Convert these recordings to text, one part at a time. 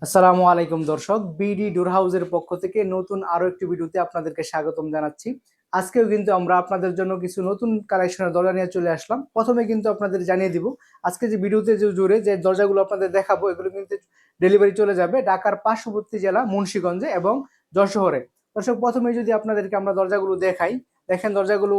আসসালামু আলাইকুম দর্শক, বিডি ডোর হাউসের পক্ষ থেকে নতুন আরো একটি ভিডিওতে আপনাদেরকে স্বাগতম জানাচ্ছি। আজকেও কিন্তু আমরা আপনাদের জন্য কিছু নতুন কালেকশনের দরজা নিয়ে চলে আসলাম। প্রথমে কিন্তু আপনাদের জানিয়ে দিব, আজকে যে ভিডিওতে যে জুড়ে যে দরজাগুলো আপনাদের দেখাবো এগুলো কিন্তু ডেলিভারি চলে যাবে ঢাকার পার্শ্ববর্তী জেলা মুন্সিগঞ্জে এবং যশোরে। দর্শক, প্রথমে যদি আপনাদেরকে আমরা দরজাগুলো দেখাই, দেখেন দরজাগুলো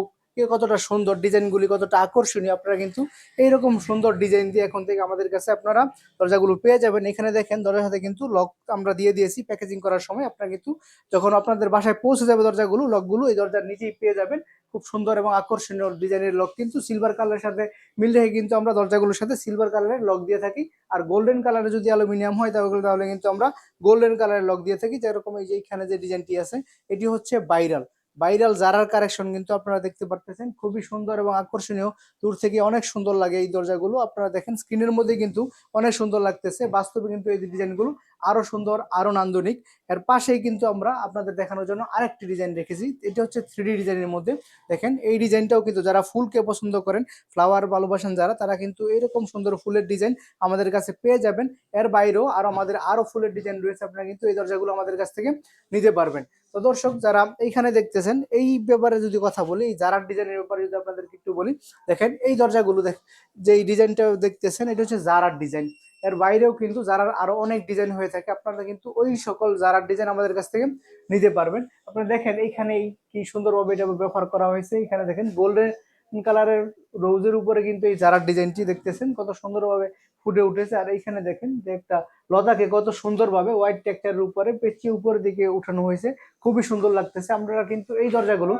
কতটা সুন্দর, ডিজাইনগুলি কতটা আকর্ষণীয়। আপনারা কিন্তু এইরকম সুন্দর ডিজাইন দিয়ে এখন থেকে আমাদের কাছে আপনারা দরজাগুলো পেয়ে যাবেন। এখানে দেখেন দরজার সাথে কিন্তু লক আমরা দিয়ে দিয়েছি প্যাকেজিং করার সময়। আপনারা কিন্তু যখন আপনাদের বাসায় পৌঁছে যাবে দরজাগুলো, লকগুলো এই দরজার নিচেই পেয়ে যাবেন। খুব সুন্দর এবং আকর্ষণীয় ডিজাইনের লক, কিন্তু সিলভার কালারের সাথে মিল রেখে কিন্তু আমরা দরজাগুলোর সাথে সিলভার কালারের লক দিয়ে থাকি। আর গোল্ডেন কালারের যদি অ্যালুমিনিয়াম হয় তাহলে কিন্তু আমরা গোল্ডেন কালারের লক দিয়ে থাকি। যেরকম এই যে এখানে যে ডিজাইনটি আছে এটি হচ্ছে ভাইরাল ভাইরাল জারার কালেকশন, কিন্তু আপনারা দেখতে পারতেছেন খুবই সুন্দর এবং আকর্ষণীয়। দূর থেকে অনেক সুন্দর লাগে এই দরজাগুলো। আপনারা দেখেন স্ক্রিনের মধ্যে কিন্তু অনেক সুন্দর লাগতেছে, বাস্তবে কিন্তু এই ডিজাইনগুলো আরো সুন্দর, আরো নান্দনিক। এর পাশেই কিন্তু আমরা আপনাদের দেখানোর জন্য আরেকটি ডিজাইন রেখেছি। এটা হচ্ছে 3D ডিজাইনের মধ্যে। দেখেন এই ডিজাইনটাও কিন্তু যারা ফুলকে পছন্দ করেন, ফ্লাওয়ার ভালোবাসেন যারা, তারা কিন্তু এরকম সুন্দর ফুলের ডিজাইন আমাদের কাছে পেয়ে যাবেন। এর বাইরেও আমাদের আরো ফুলের ডিজাইন রয়েছে, আপনারা কিন্তু এই দরজাগুলো আমাদের কাছ থেকে নিতে পারবেন। তো দর্শক, যারা এইখানে দেখতেছেন এই ব্যাপারে যদি কথা বলি, এই জারার ডিজাইনের ব্যাপারে যদি আপনাদেরকে একটু বলি, দেখেন এই দরজাগুলো যে এই ডিজাইনটা দেখতেছেন এটা হচ্ছে জারার ডিজাইন। এর বাইরেও কিন্তু জারার আরো অনেক ডিজাইন হয়ে থাকে, আপনারা কিন্তু ওই সকল জারার ডিজাইন আমাদের কাছ থেকে নিতে পারবেন। আপনারা দেখেন এইখানে কি সুন্দরভাবে এটা ব্যবহার করা হয়েছে। এখানে দেখেন গোল্ডেন কালারের রোজের উপরে কিন্তু এই জারার ডিজাইনটি দেখতেছেন কত সুন্দরভাবে ফুটে উঠেছে। আর এইখানে দেখেন যে একটা লতাকে কত সুন্দরভাবে হোয়াইট টেক্সচারের উপরে পেঁচিয়ে উপরের দিকে উঠানো হয়েছে, খুবই সুন্দর লাগতেছে। আমরা কিন্তু এই দরজাগুলো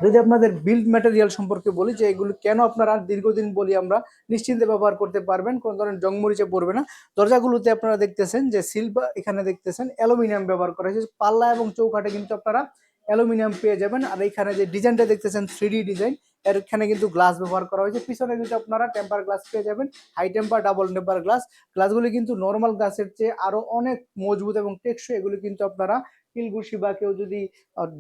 যদি আপনাদের বিল্ড ম্যাটেরিয়াল সম্পর্কে বলি, যে এগুলো কেন আপনারা দীর্ঘদিন বলি আমরা নিশ্চিন্তে ব্যবহার করতে পারবেন, কোন ধরনের জংমরিচে পড়বে না। দরজাগুলোতে আপনারা দেখতেছেন যে সিলভার, এখানে দেখতেছেন অ্যালুমিনিয়াম ব্যবহার করা হয়েছে। পাল্লা এবং চৌকাঠে কিন্তু আপনারা অ্যালুমিনিয়াম পেয়ে যাবেন। আর এইখানে যে ডিজাইনটা দেখতেছেন 3D ডিজাইন, এখানে কিন্তু গ্লাস ব্যবহার করা হয়েছে। পিছনে কিন্তু আপনারা টেম্পার গ্লাস পেয়ে যাবেন, high temper, double temper glass. গ্লাসগুলি কিন্তু নর্মাল গ্লাসের চেয়ে আরো অনেক মজবুত এবং টেকসই। এগুলি কিন্তু আপনারা কিলঘুষি বা কেউ যদি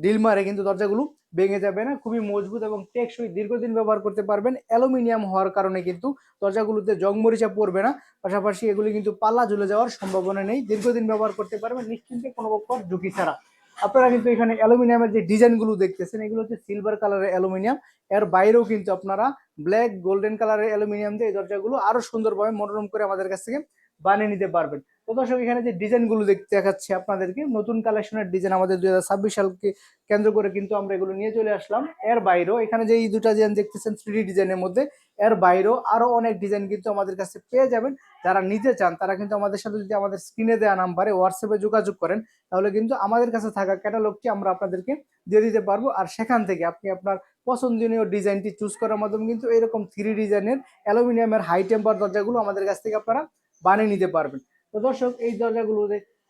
ডিল মারে কিন্তু দরজাগুলো ভেঙে যাবে না, খুবই মজবুত এবং টেকসই, দীর্ঘদিন ব্যবহার করতে পারবেন। অ্যালুমিনিয়াম হওয়ার কারণে কিন্তু দরজাগুলোতে জং মরিচা পড়বে না। পাশাপাশি এগুলি কিন্তু পাল্লা ঝুলে যাওয়ার সম্ভাবনা নেই, দীর্ঘদিন ব্যবহার করতে পারবেন নিশ্চিন্তে, কোনো প্রকার ঝুঁকি ছাড়া। আপনারা কিন্তু এখানে অ্যালুমিনিয়ামের যে ডিজাইনগুলো দেখতেছেন এগুলো হচ্ছে সিলভার কালারের অ্যালুমিনিয়াম। এর বাইরেও কিন্তু আপনারা ব্ল্যাক গোল্ডেন কালারের অ্যালুমিনিয়াম দিয়ে এই দরজাগুলো আরো সুন্দরভাবে মনোরম করে আমাদের কাছ থেকে বানিয়ে নিতে পারবেন। তো দর্শক, এখানে যে ডিজাইনগুলো দেখতে দেখাচ্ছি আপনাদেরকে, নতুন কালেকশনের ডিজাইন আমাদের 2026 সালকে কেন্দ্র করে কিন্তু আমরা এগুলো নিয়ে চলে আসলাম। এর বাইরেও এখানে যে এই দুটা ডিজাইন দেখতেছেন 3D ডিজাইনের মধ্যে, এর বাইরেও আরো অনেক ডিজাইন কিন্তু আমাদের কাছে পেয়ে যাবেন। যারা নিতে চান তারা কিন্তু আমাদের সাথে যদি আমাদের স্ক্রিনে দেওয়া নাম্বারে হোয়াটসঅ্যাপে যোগাযোগ করেন, তাহলে কিন্তু আমাদের কাছে থাকা ক্যাটালগটি আমরা আপনাদেরকে দিয়ে দিতে পারবো। আর সেখান থেকে আপনি আপনার পছন্দনীয় ডিজাইনটি চুজ করার মাধ্যমে কিন্তু এরকম 3D ডিজাইনের অ্যালুমিনিয়ামের হাই টেম্পার দরজাগুলো আমাদের কাছ থেকে আপনারা বানিয়ে নিতে পারবেন। তো দর্শক, এই দরজাগুলো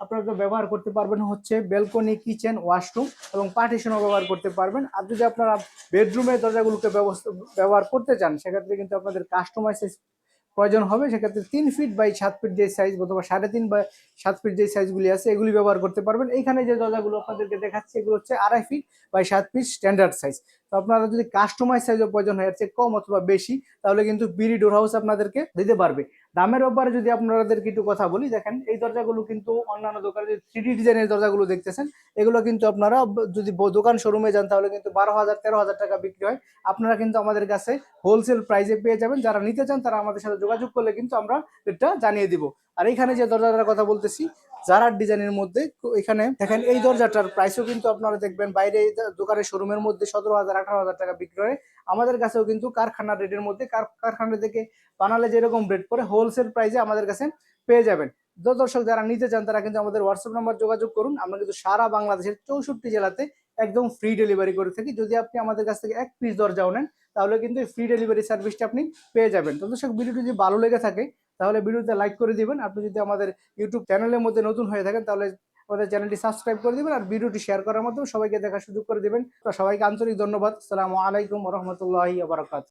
আপনারা তো ব্যবহার করতে পারবেন হচ্ছে ব্যালকনি, কিচেন, ওয়াশরুম এবং পার্টিশনও ব্যবহার করতে পারবেন। আর যদি আপনারা বেডরুমের দরজাগুলোকে ব্যবহার করতে চান, সেক্ষেত্রে কিন্তু আপনাদের কাস্টমাইজ প্রয়োজন হবে। সেক্ষেত্রে 3 ফিট বাই 7 ফিট যে সাইজ অথবা 3.5 বাই 7 ফিট যে সাইজগুলি আছে এগুলি ব্যবহার করতে পারবেন। এইখানে যে দরজাগুলো আপনাদেরকে দেখাচ্ছি এগুলো হচ্ছে 2.5 feet by 7 feet standard size. তো আপনারা যদি কাস্টমাইজ সাইজের প্রয়োজন হয় এর চেয়ে কম অথবা বেশি, তাহলে কিন্তু বিডি ডোর হাউস আপনাদেরকে দিতে পারবে। দামের ব্যাপারে যদি আপনাদেরকে একটু কথা বলি, দেখেন এই দরজাগুলো কিন্তু অন্যান্য দোকানে যে 3D ডিজাইনের দরজাগুলো দেখতেছেন এগুলো কিন্তু আপনারা যদি দোকান শোরুমে যান তাহলে কিন্তু 12,000 13,000 টাকা বিক্রি হয়। আপনারা কিন্তু আমাদের কাছে হোলসেল প্রাইসে পেয়ে যাবেন। যারা নিতে চান তারা আমাদের সাথে যোগাযোগ করলে কিন্তু আমরা এটা জানিয়ে দিব। আর এখানে যে দরজাটার কথা বলতেছি জারার ডিজাইনের মধ্যে, এখানে দেখেন এই দরজাটার প্রাইসও কিন্তু আপনারা দেখবেন বাইরে দোকানের শোরুমের মধ্যে 17,000 18,000 টাকা বিক্রি হয়। আমাদের কাছেও কিন্তু কারখানার রেটের মধ্যে, কারখানা থেকে বানালে যেরকম রেট পরে হোলসেল প্রাইসে আমাদের কাছে পেয়ে যাবেন। তো দর্শক, যারা নিতে চান তারা কিন্তু আমাদের হোয়াটসঅ্যাপ নাম্বার যোগাযোগ করুন। আমরা কিন্তু সারা বাংলাদেশের 64 জেলাতে একদম ফ্রি ডেলিভারি করে থাকি। যদি আপনি আমাদের কাছ থেকে 1 পিস দরজাও নেন তাহলে কিন্তু ফ্রি ডেলিভারি সার্ভিসটা আপনি পেয়ে যাবেন। তো দর্শক, ভিডিওটি যদি ভালো লেগে থাকে তাহলে ভিডিওতে লাইক করে দিবেন। আপনি যদি আমাদের ইউটিউব চ্যানেলের মধ্যে নতুন হয়ে থাকেন তাহলে আমাদের চ্যানেলটি সাবস্ক্রাইব করে দিবেন আর ভিডিওটি শেয়ার করার মাধ্যমে সবাইকে দেখার সুযোগ করে দিবেন। তো সবাইকে আন্তরিক ধন্যবাদ। আসসালামু আলাইকুম ওয়া রাহমাতুল্লাহি ওয়া বারাকাতুহু।